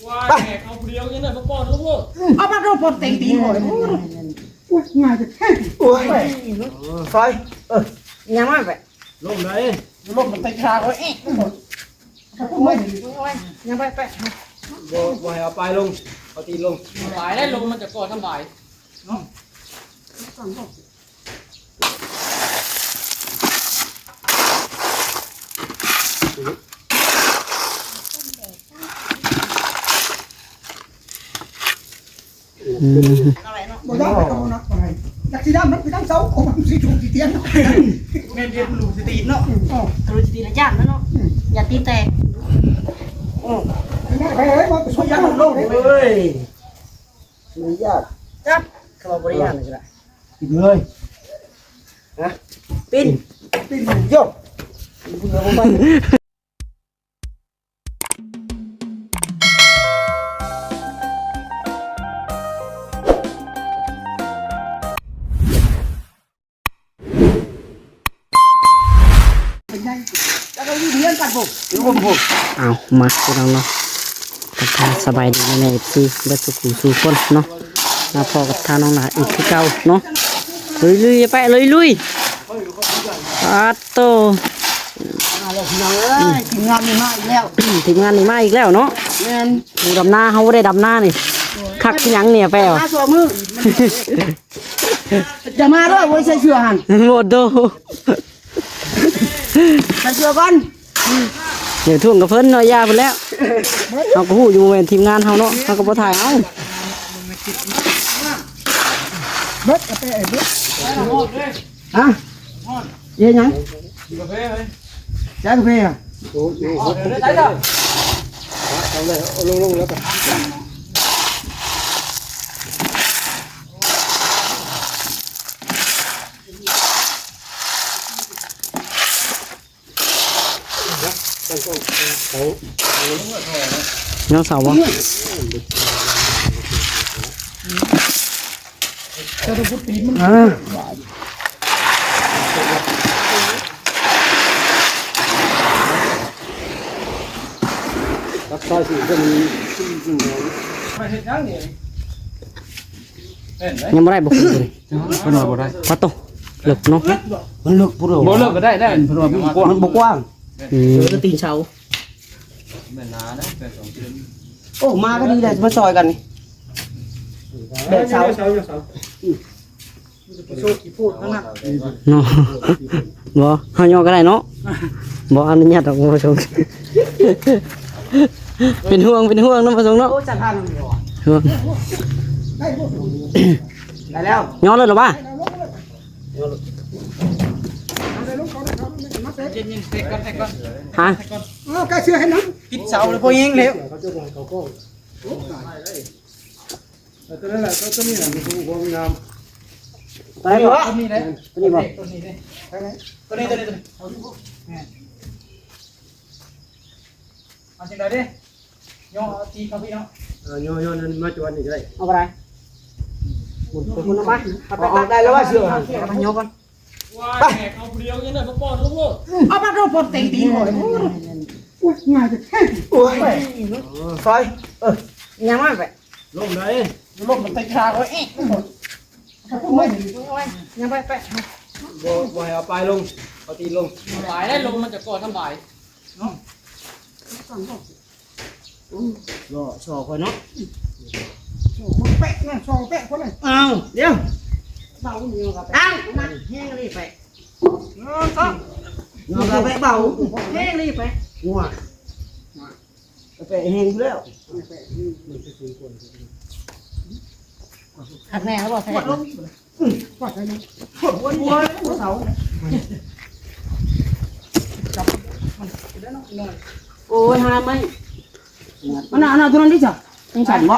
ไปเอาเดียวยังไงมาป้อนลูกเอามาเราปนเต็งตีหอยอุ้ยง่ายจะแค่โอ้ยซอยยังไม่ไป ลงไหน ลงมันเต็งขาเขาเอ๊ะไม่ยังไปไป บ่ให้เอาไปลงเอาตีลงหลายได้ลงมันจะก่อทำลายเนาะบ่ได้ไปเอานักอะไรนักสีดำนักสีดำเสาของมันสีถูกสีเตี้ยนแม่เรียนลูกสีตีนเนาะลูกสีตีนละย่านเนาะอย่าตีแตกไปเฮ้ยมาช่วยยันโลกเฮ้ยไม่ยากจับเข้าบริยานเลยปิดเลยนะปิดโยกปิดเลยผมเอามาพี่น้องเนาะทักทายสบายดีในFCและสุขุสู่คนเนาะมาพอกับทางน้องหลาอีกคือเก่าเนาะลุยๆไปลุยอาโต ทีมงานมีมาอีกแล้ว ทีมงานนี่มาอีกแล้วเนาะ แม่น ดูดำหน้าเขาบ่ได้ดำหน้านี่คักที่หยังเนี่ยแป้ว มาตัวมือจะมาด้วยไว้ใส่เสื้อหัน หมดโด ใส่เสื้อก่อน เดี๋ยวทุ่งกับเพิ่นเนาะยาไปแล้วเขาก็ฮู้อยู่เว้นทีมงานเขาเนาะเขาก็บ่ถ่ายเอา เบิดกาแฟเบิดฮะเย็นยังกาแฟเลยจ้ากาแฟอ่ะได้จ้ะเอาเลยเอาลงแล้วกันน้องสาวบ่ รักษาสิเป็นไปเฮ็ดยังนี่เห็นไหม ยังบ่ได้บ่คือเลย เพิ่นว่าบ่ได้ มาโตเลิกเนาะ มันลึกปุ๊บ บ่เลิกก็ได้เพิ่นว่ามันกว้าง มันบกว้าง ตีนเช้า แม่นหนานะแต่2เดือน โอ้มาก็ดีเลยมาซอยกันแบบเสา โชคกี่พูดนั่นน่ะ เนาะบ่เฮาย่อก็ได้เนาะบ่อนุญาตดอกบ่ประสงค์เป็นห่วงเนาะประสงค์เนาะ โอ้จัดทัน ห่วง ได้แล้ว ย่อเลยเหรอบ่า เย็นๆเสกก่อน ฮะ เอาใกล้เชื่อให้น้ำ ปิดเสาเลยพอยิงเร็ว ไปบ่ ตัวนี้เด้ ตัวนี้บ่ ตัวนี้เอาจังได๋เด้ย่อตีเข้าพี่เนาะ โยนมาจวนนี่ก็ได้ เอาไปได้หมุนไปคุณเอาไป เอาได้แล้วว่าเชื่อหัน เอาไปย่อก่อน ไปเอาเดียวยังไงมาป้อนลูก เอามาเราปนเต็งตีหอยอุ้ยง่ายจะแค่โอ้ยซอยยังไม่ไป ลงไหน ลงมันเต็งขาเขาเอ๊ะไม่ยังไปไป บ่ให้เอาไปลงเอาตีลงหลายได้ลงมันจะก่อทำลายเนาะ รอชอคอยเนาะแปะนะชอแปะคนเลยอ้าวเดี๋ยวเบาเดียวกับอ้าวมันแห้งรีบไปก็นอนกับเบาแห้งรีบไปงัวไปแห้งแล้วหักแน่แล้วบอกใส่ลงกดใส่ลงกดวนหัวเสาจับมันได้น้อยโอ้ยหาไหมมันน่าตัวนั้นดิจ้ะต้องสั่นบ่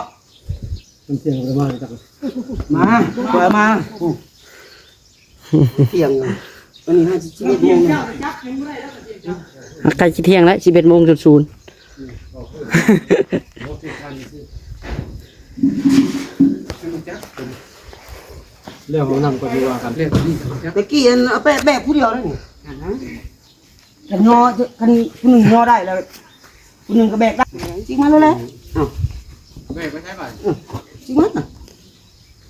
มันเสียงประมาณจัง มาปล่อยมาเที่ยงวันนี้51 โมง ใกล้สิเที่ยงแล้ว11:00 น.แล้วเขานำก็ดีว่ากันเรียกนี่ ตะกี้เอาแปะแบบผู้เดียวนั่นนี่กันยอกันผู้หนึ่งยอได้แล้วผู้หนึ่งก็แบกได้จริงมาแล้วแหละอ้าว จริงมั้ย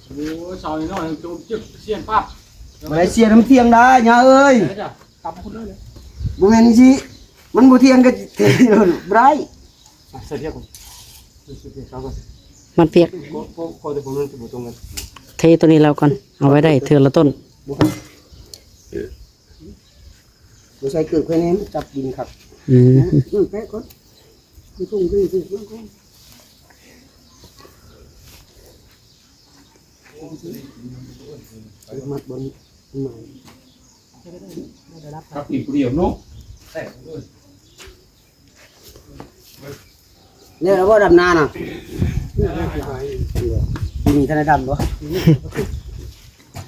โอ้ชาวน้อยโจมจึกเสียนปั๊บ บ่ได้เสียน้ำเที่ยงได้ย่าเอ้ย เดี๋ยวจ้ะกลับมาคนเดียวเลย บ่แม่นสิมันบ่เที่ยงก็เที่ยงเลยบ่ได้ เสียเดียวกันเสียเดียวกัน มันเปียก ก็จะผมเล่นสมุดตรงนั้น เทตัวนี้แล้วก่อนเอาไว้ได้เทือละต้น บ่ใส่เกิดแค่นี้จับดินครับ อืม แป๊ะก่อนมีทุ่งด้วยสิมันก็มัดบนใหม่ ครับอีกเดียวเนาะแต่ เนี่ยเราบ่ดำนาน่ะมีทนายดำบ่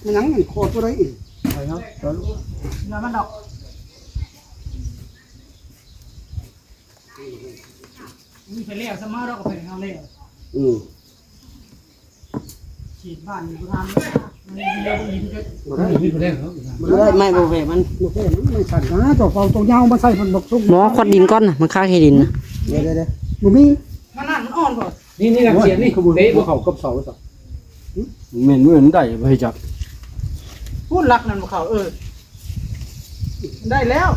มันหนังมันโคตรบ่ได้อีกไปเนาะตอนน้ำมันดอกมีไปเลี้ยงสมาร์ทก็ไปเอาเลี้ยงฉีดบ้านอยู่ทางนี้เดี๋ยวยิงก็บ่ได้ มีคนเล่นเหรอ บ่ได้ไม่บ่เวมันบ่เวมันไม่สั่นนะตัวเฝ้าตัวยาวมาใส่มันบกซุก หมอขวดดินก้อนน่ะมันค่าขี้ดินนะ เดี๋ยวบ่มีมันนั่นมันอ่อนบ่ นี่กันเสียนี่เตะพวกเขากับเสาสักเหม็นเหมือนได้ไปจับ พูดรักนั่นบ่เขาได้แล้ว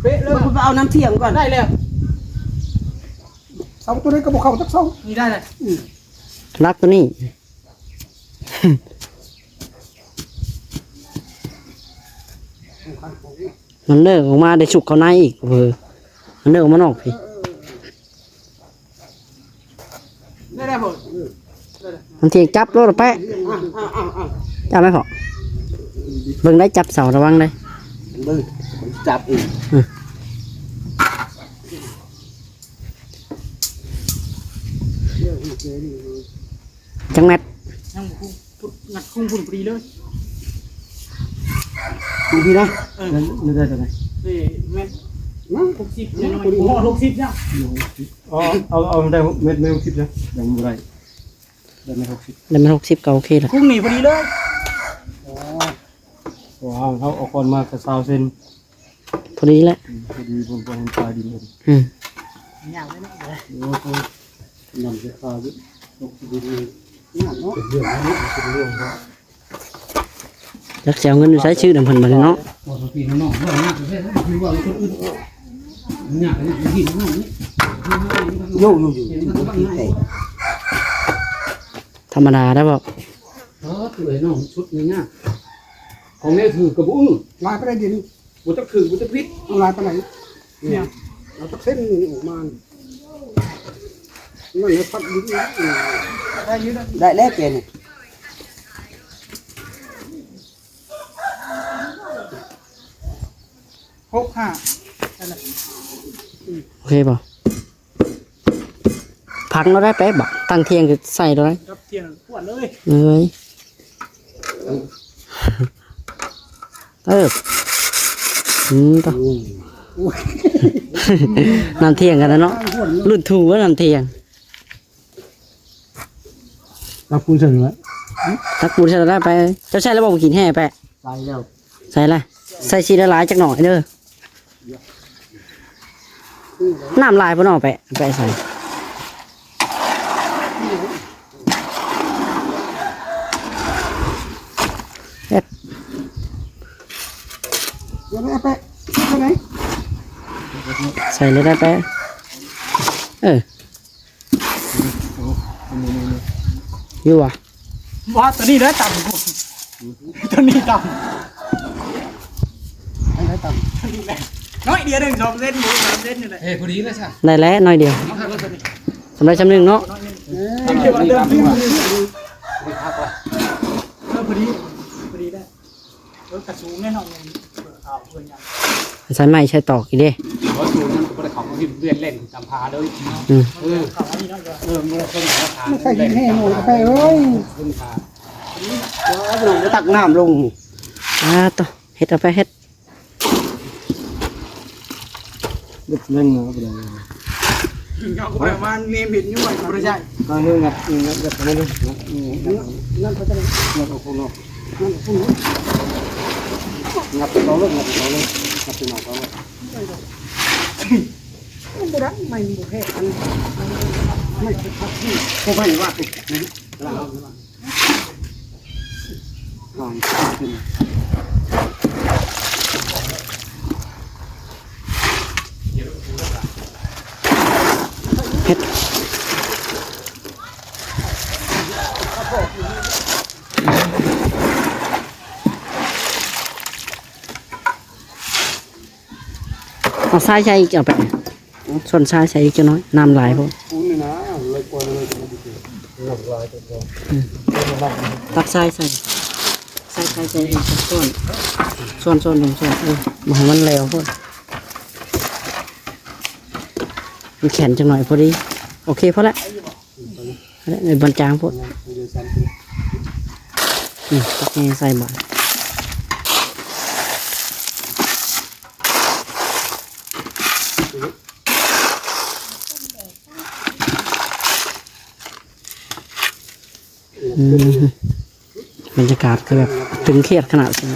เป๊ะเลยคุณไปเอาน้ำเที่ยงก่อนได้แล้วเสาตัวนี้ก็บ่เข้าจักเสานี่ได้เลย รักตัวนี้ มันเลิกออกมาได้ฉุกเขาในอีกมันเลิกออกมานอกพี่ ได้บ่ มันเทียงจับรถแปะจับไหมพ่อเบิ่งได้จับเสาระวังได้ เบิ่งจับอีก จังแมท ยังพุ่งัดคุ้งพุ่นปรีเลยดูพี่นะนี่ได้จะไหน นี่แม่นะ60ยังน้อยโอ้60ยัง อ๋อเอาได้เม็ดไม่60นะยังไม่ได้ได้ไม่60 แล้วมัน60ก็โอเคละ คุ้งหนีพอดีเลย ว้าวเขาเอาคนมากระซาวเส้น พอดีแล้ว พอดีบนบนปลายดินเลย ยาวเลยนะ โอ้โหนำไปข้าวดิตกดินเลยเรื่องนี้เป็นเรื่องครับ จักเสียเงินอยู่ใช้ชื่อนำเพิ่นบ่ได้เนาะ พอสปีน้องๆว่าเนี่ยจะได้คือว่าคนอื่นเนี่ยเป็นที่น้องนี่ โย่อยู่ธรรมดาได้บ่ ตัวน้องชุดนี้เนี่ยของนี้ถือกระบุ้ง ลายไปได้ดิน บุตรคือบุตรพิษ เอาลายไปไหนเนี่ยเราตะเส้นนี่ออกมานั่นเลยพัดดินได้ยืดได้แล้วแกนี่65 โอเคบ่พังเราได้แป๊บบ่ตั้งเที่ยงก็ใส่ได้ รับเที่ยงขวดเลย เอ้ยต่อน้ำเที่ยงกันนะเนาะรุ่นถูว่าน้ำเที่ยง รับคุณเสนอ ถ้ากูใช้ได้ไปเจ้าใช้แล้วบอกกินแห่ไป ใส่แล้ว ใส่ละใส่ชีละลายจักหน่อยเด้อน้ำลายพวกน้องไปใส่เอ็ด เดี๋ยวไปไปไหน ใส่เลยได้ไปอยู่อ่ะ ว่าตัวนี้ได้ต่ำตัวนี้ต่ำได้ต่ำน้อยเดียว1 2เส้นหมู3เส้นนี่แหละ เฮ้ยพอดีเลยใช่ ได้แล้วหน่อยเดียวสำหรับจำหนึ่งเนาะ เกี่ยวกับเดิมที่มันพอดีได้รถกระสูงแน่นอนเอาเพื่อนยัง ใส่ไม้ใช้ตอกอีกเด้ เพราะสูงนั่นก็ได้ของที่เรียนเล่นจำพาเลย เขาอันนี้เนาะ มันก็ต้องมาทาน ใส่หินแห้งหมดไปเอ้ย ขึ้นพา ลงจะตักน้ำลง ต่อเฮ็ดเอาไปเฮ็ด เด็กเล่นนะประเดี๋ยว เขาก็แบบว่าเนมเห็นอยู่ไหมก็ไม่ใช่ ก็เรื่องงัดแบบนั้นเลย นั่นก็จะ งัดเอาคนนอก นั่นพุ่ง งัดเราเลยงัดเราเลยงัดตัวหนอกเราเลย มันบุรังไม่บุแค่อัน พวกไม่ว่าติดนะเราลองขึ้นเฮ็ดเอาทรายใช้อีกเอาไปส่วนทรายใช้อีกจะน้อยน้ำลายพวก ปูนี่นะเลยกว่าเลยหนักลายตัว ตักทรายใส่อีกสักส่วนหนึ่งส่วนมาให้มันแล้วพวกมันแข็งจังหน่อยพอดีโอเคพอละในบรรจางพวกตักให้ใส่บ่าบรรยากาศคือแบบตึงเครียดขนาดนี้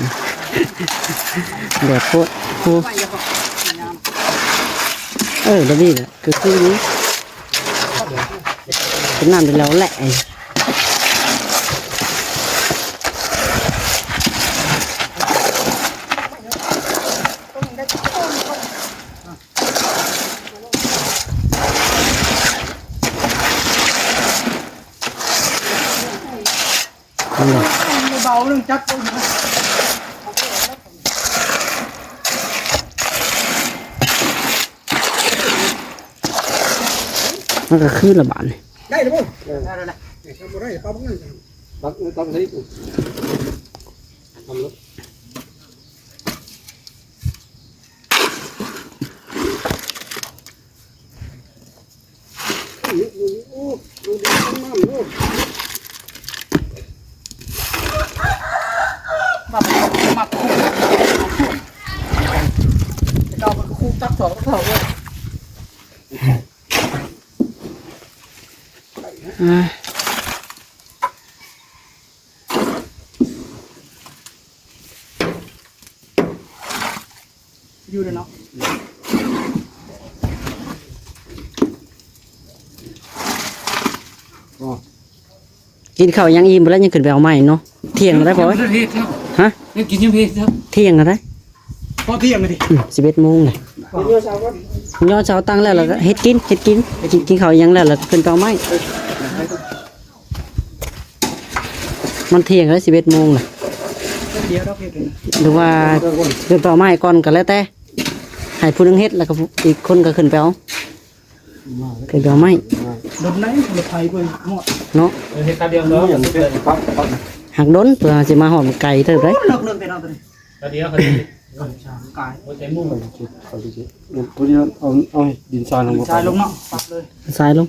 แดดโคตรแล้วนี่แหละคือนี้เป็นน้ำไปแล้วแหละเบาเรื่องจัดมันก็คือระบาดเลย ได้หรือเปล่าได้ทำอะไรปั๊บงั้นบักต้องใช้ทำรถมาคู่เราเป็นคู่ตักสองก็เท่าเลยอยู่เลยเนาะกินข้าวยังอิ่มแล้วยังขึ้นไปเอาใหม่เนาะเที่ยงแล้วได้พอฮะ กินยังเพลครับ เที่ยงแล้วได้ พอเที่ยงเลยดิ 11 โมงเลยย่อเช้าตั้งแล้วก็เฮ็ดกินกินข้าวยังแล้วขึ้นไปเอาใหม่มันเที่ยงแล้ว11 โมงเลย เดียวเราเฮ็ดเลย หรือว่าขึ้นไปเอาไม้ก่อนก็แล้วแต่ให้ผู้นึงเฮ็ดแล้วก็อีกคนก็ขึ้นไปเอาไม้ ดมไหนรถไฟไปหมด เนาะ เฮ็ดตาเดียวเนาะอย่างนี้ปั๊บ หักดนเพื่อสิมาหอมไก่เท่าไร เลิกไปเอาตัวนี้ ตาเดียวเขา กาย หัวใจมุ่งเขาดิตัวนี้เอาดินทรายลง ชายลงเนาะปักเลย สายลง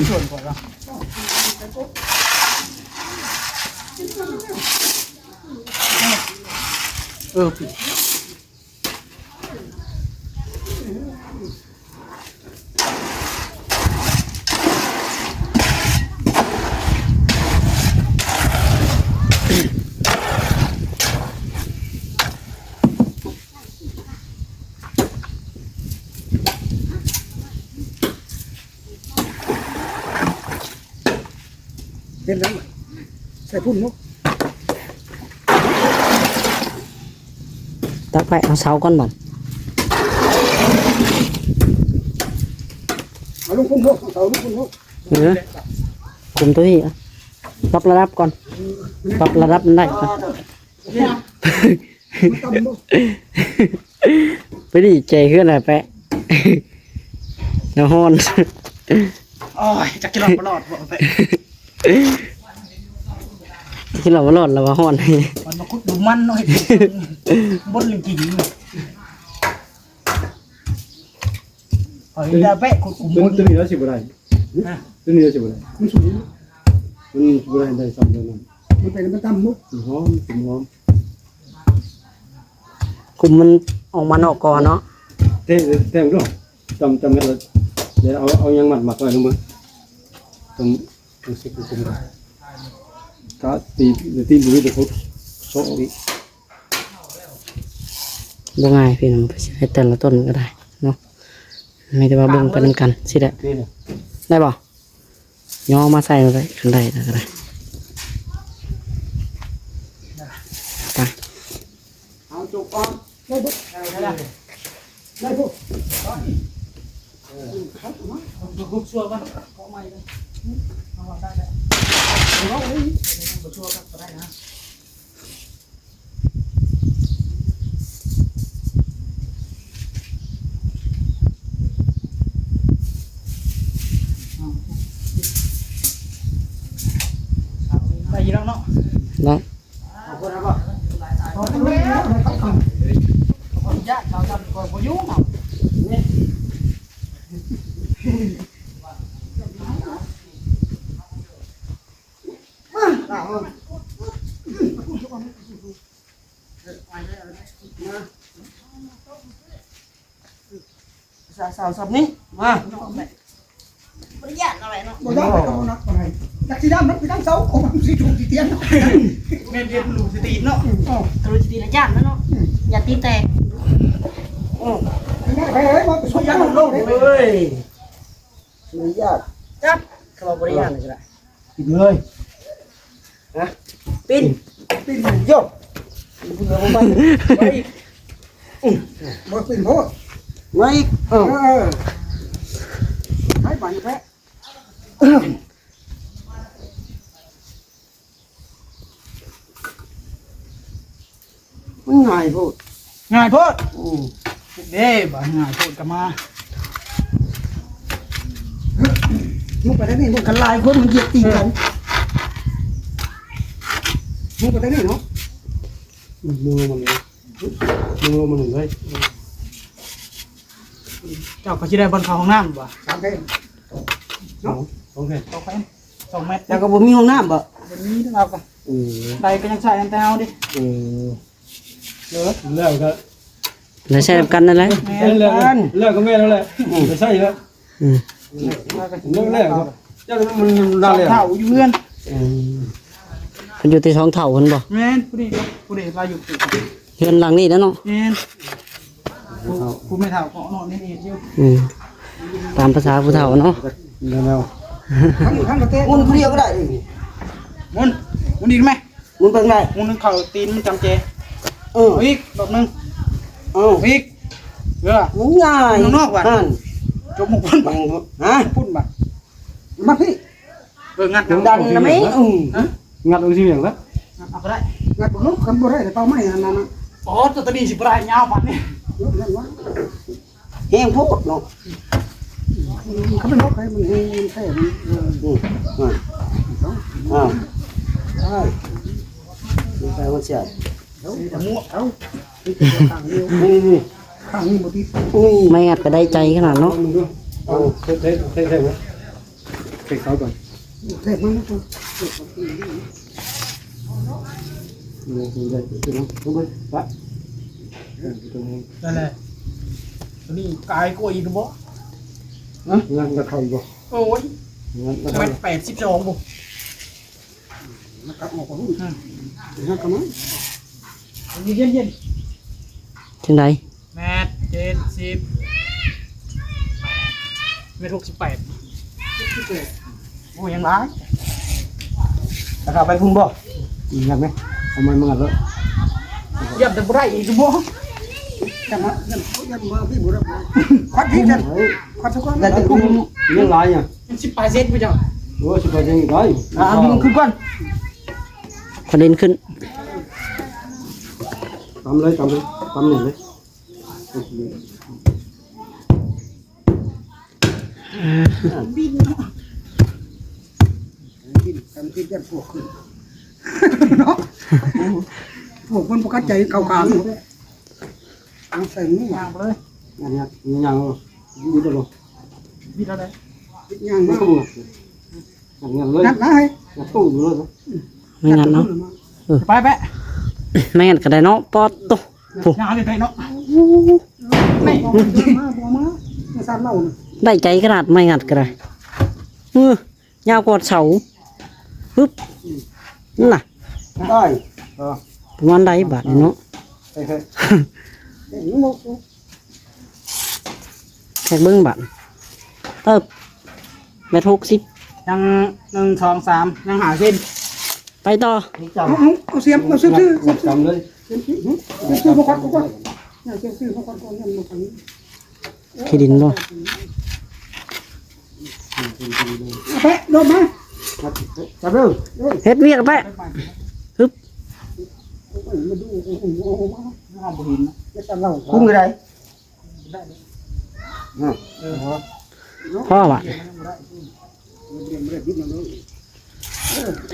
ส่วนก่อนละผิดเล่นแล้วใส่พุ่นมุก ตักไปเอาเสาก่อนบ่ เอาลูกพุ่นมุกเอาลูกพุ่นมุก คุมตัวนี้ปรับระดับก่อนปรับระดับมันได้ก่อนไปดิใจขึ้นอะไรแปะน้ำฮอน โอ้ยจะกินหลอดตลอดบอกไป ที่เราว่าหลอดเราว่าฮอน มันมาคุดดูมันหน่อยบนลิงกินเฮ้ยดาเป๊ะคุดกุม ตัวนี้แล้วสิบ่ได้ตัวนี้แล้วสิบ่ได้มันสุดมันบ่ได้ได้ซ้ำเดียวนั้น มันเป็นมันตั้มมุก หอม คุมมันออกมานอกก่อนเนาะ เต้ด้วยจำกันแล้วเดี๋ยวเอายังหมัดไว้ลงมือต้องสิคุมก็ตีมือเดี๋ยวเขาโซ่อีก บ่ง่ายพี่น้องไปให้แต่ละต้นก็ได้เนาะไม่ได้ว่าเบิ่งไปนำกันสิได้ นี่เนี่ย ได้บ่ย่อมาใส่มาได้คันได้ก็ได้ไป เอาจุกออกได้ปุ๊บได้ปุ๊บ บุกชัวร์กันขอใหม่เลยเอาได้แล้วบุกชัวร์กันก็ได้นะไปยีแล้วเนาะ แล้ว เอาคนละบ่เอาคนละบ่เขาทำ ญาติเราทำก่อนพายุเนาะ สาวสับนี้มา บริยานอะไรเนาะ บ่ได้ก็บ่นักอะไรจักสิดำนักไปทั้งเสาของมันสิถูกสิเตียง แม่เรียนลูกสตีนเนาะ กรุตีละยานนะเนาะอย่าตีแตก ได้ไปเอ้ยบ่ไปช่วยยันโลกเด้ เฮ้ยไม่ยาก จับเขาบอกบริยานเลยก็ได้ กินเลย ปิ้น ปิ้น โยกเบื่อบ่ไปไป บ่ปิ้นโพด ไม่เออ ให้บ้านแพ้ มันง่ายพูด ง่ายโพดเด้บ่ง่ายโพดกันมา มึงไปได้นี่มึง กันหลายคนมันเหยียดตีกัน มึงไปได้นี่เนาะ มึงมันเลย เจ้าก็จะได้บนเขาห้องน้ำบ่ สามเด้ โอเคต่อไป2 เมตร แล้วก็บ่มีห้องน้ำบ่ วันนี้เราก็ใดก็ยังใส่อันแต่เอาดิเลิกก็ แล้วใช้กันนั่นแหละ แม่เลิกเลิกก็แม่แล้วแหละจะใช่แล้ว อืม เลิกแล้วเจ้ามันได้เลยเท่าอยู่เพื่อน เพิ่นอยู่ที่ท้องเถ่าเพิ่นบ่ แม่ผู้ดีเราอยู่ติด เฮือนหลังนี้แล้วเนาะ แม่ผู้ไม่เท่าของนอนนี่เองอยู่ อืมตามภาษาผู้เฒ่าเนาะ แล้ว ทั้งกระเตะ มุนผู้เดียวก็ได้ดิ มุนดีไหม มุนเป็นไง มุนนึงเข่าตีนมันจำเจ เออ อีกดอกนึง เออ อีกเออ มันง่าย ข้างนอกว่ะ นั่น จมมุกพุ่นบ่ ฮะ พุ่นบ่ มาพี่ งัด ดันนะมั้ย งัดเอาสิอย่างละเอาก็ได้ งัดบ่ลบกันบ่ได้เป้าไม้นั่นน่ะ อ๋อตัวนี้สิปลายยาวปันนี่ นั่นว่า แห้งโพดเนาะ เขาเป็นนกให้มันเฮงแท้มัน อ้าวใช่ไปมันเสีย มั่วเอา ข้างเดียว นี่ ข้างนี้บ่ติด อุ้ย ไม่งัดก็ได้ใจขนาดเนาะ มึงดูเอาเท่ไหมเท่เขาก่อน แท้มันนะ นี่ได้ตัวน้องลงไปปะตัวนี้นั่นแหละตัวนี้กายกลัวอีกบ่งั้นก็เข้าอีกบ่โอ้ยมัน82บ่ มันกลับออกของรุ่นนั่นก็มัน เย็น จังได แมท70เมตร68โอ้ยังร้าย แล้วก็ไปพุ่นบ่ งัดไหมเอามันงัดแล้วยับแต่บ่ได้อีกบ่ จังว่านั่นยันบ่พี่บ่รับควัดพี่จังควัดทุกคน แล้วจะพุ่น ยังร้ายอ่ะ18%ไปจ้ะโอ้18ยังร้าย เอาบินขึ้นก่อน ประเด็นขึ้น ตำเลยตำหนึ่งเลย บินกันที่ยันพวกขึ้นเนาะพวกมันบ่กัดใจเก่าๆนี่เอาใส่นี่ ย่างไปเลยย่างบิดเลยบิดอะไร ย่าง ไม่ มา ตู้งัดเลย นัดนะให้ งัดตู้อยู่เลย ไม่งัดเนาะ ไปแปะ ไม่งัดก็ได้เนาะปอดโตโอ้ ย่างเลยเนาะ ไม่บ่มาไม่ทราบเล่า ได้ใจขนาดไม่งัดก็ได้ยาวกว่าเสาปึ๊บนั่นน่ะ ได้ ประมาณใดบาทนี่เนาะ ใช่ แขกเบิ้งบัตรเติบแม่ทุกสิ ยัง1 2 3ยังหาเส้น ไปต่อ เอาเสียมเอาซื้อ จำเลย ซื้อมาก่อนเนี่ยซื้อมาก่อนเนี่ยมาก่อน ขี้ดินบ่ แปะโดนมา จับเร็ว เฮ็ดเวียกไปฮึบ มาดูโอ้โห ห้องบ่เห็นนะ จะตัดเรา คุ้งอะไร พ่อว่ะ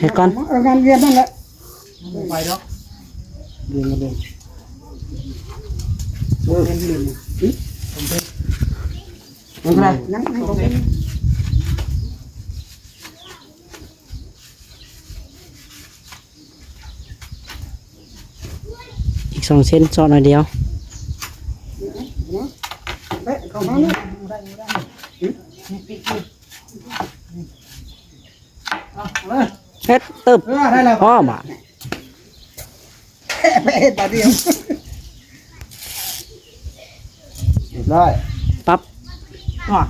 เฮ็ดก่อน งานเรียนนั่นแหละ ไปเนาะ เดินมาเดิน ไม่เป็นไร ยัง อีก2 เส้นซอหน่อยเดียว แปะเข้ามาเลย เฮ็ดเติบ ได้แล้ว พ่อบ่ะ แปะบาทเดียว ได้ ปั๊บ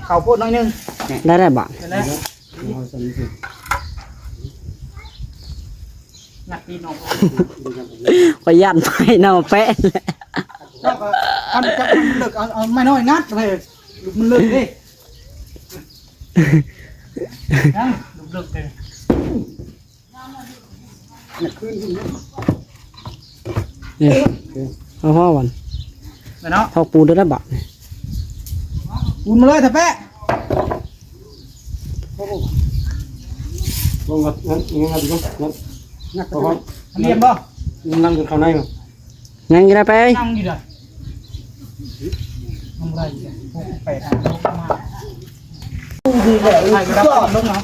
ข้าวโพดหน่อยนึง ได้บ่ะ ได้แล้ว เอาสนิท งัดตีนออก ก็ยันไปเนาะแปะแหละ แล้วก็อันจะมันเลิกเอาไม่น้อยงัดเลยมันเลิกดิยังเลิกเลย เนี่ยเอาพ่อวัน ไปเนาะ เท่าปูได้บ่ะ อุ่นมาเลยเถอะแปะ ลงกับงั้นงั้นดีมั้ยงั้น นัก เพราะว่า เรียนบ่ นั่งกันเข้าในมั้ง ยังอยู่ได้ไป นั่งอยู่เลยทำไรไปทางลงมาใส่กระดับลงเนาะ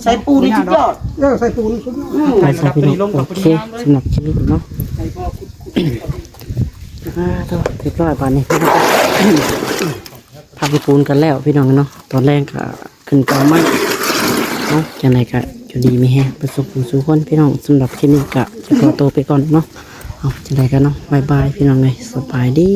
ใส่ปูนี่สุดยอด ใส่ปูนสุด ไปใส่พี่น้องโอเคสำหรับคลิปนี้เนาะเรียบร้อยป่านนี้พาไปปูนกันแล้วพี่น้องเนาะตอนแรกก็ขึ้นเกาไม้เนาะจังไรก็อยู่ดีมีแฮงประสบผลสู่คนพี่น้องสำหรับคลิปนี้ก็จะขอตัวไปก่อนเนาะเอาจังไรกันเนาะบายบายพี่น้องเลยสบายดี